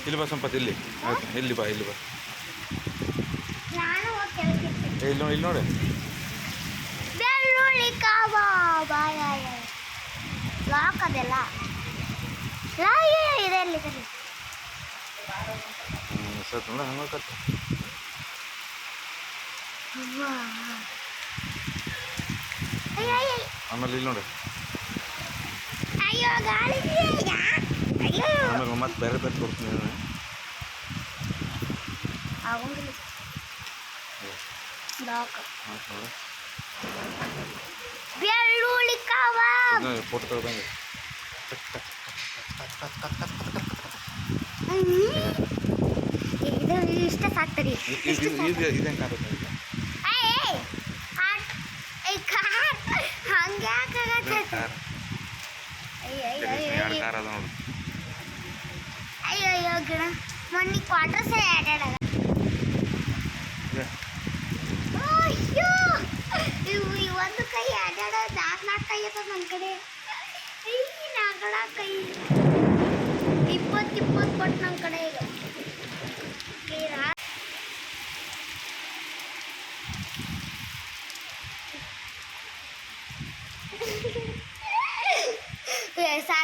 ಇಲ್ಲಿ ಬಾ ಸಂಪತ್, ಇಲ್ಲಿ ಇಲ್ಲಿ ಬಾ, ಇಲ್ಲಿ ಬಾ, ಇಲ್ಲಿ ನೋಡಿ. ಬೆಳ್ಳುಳ್ಳಿ ಕಬಾಬ್ ಲಾಕ್ ಅದೆಲ್ಲ ಇದೆ ಅಲ್ಲಿ ಸತ್ ನೋಡ ಹಂಗತ್ತ. ಆಮೇಲೆ ಇಲ್ಲಿ ನೋಡಿ. ಅಯ್ಯೋ ಗಾಳಿ, ಆಮೇಲೆ ಮತ್ತೆ ಬೇರೆ ಬೇರೆ ಕೊಡ್ತೀನಿ. ಬೆಳ್ಳುಳ್ಳಿ ಕಬಾಬ್ ಫೋಟೋ ತಗೊಂಡು ಇದು ಇಷ್ಟ ಸಾಕ್ತರಿ. ಇದೇನು ಕಾರುತ್ತೆ ಹಂಗೆ ಕಾರ್ ಅದ ನೋಡು. ಅಯ್ಯೋ ಗಿಡ ಮೊನ್ನೆ ಕ್ವಾರ್ಟರ್ಸ್ ಆ್ಯಡ್ ಅಯ್ಯೋ ಒಂದು ಕೈ ಆಡಾಡ 4 ಕೈ ಅದ ನನ್ನ ಕಡೆ. 4 ಕೈ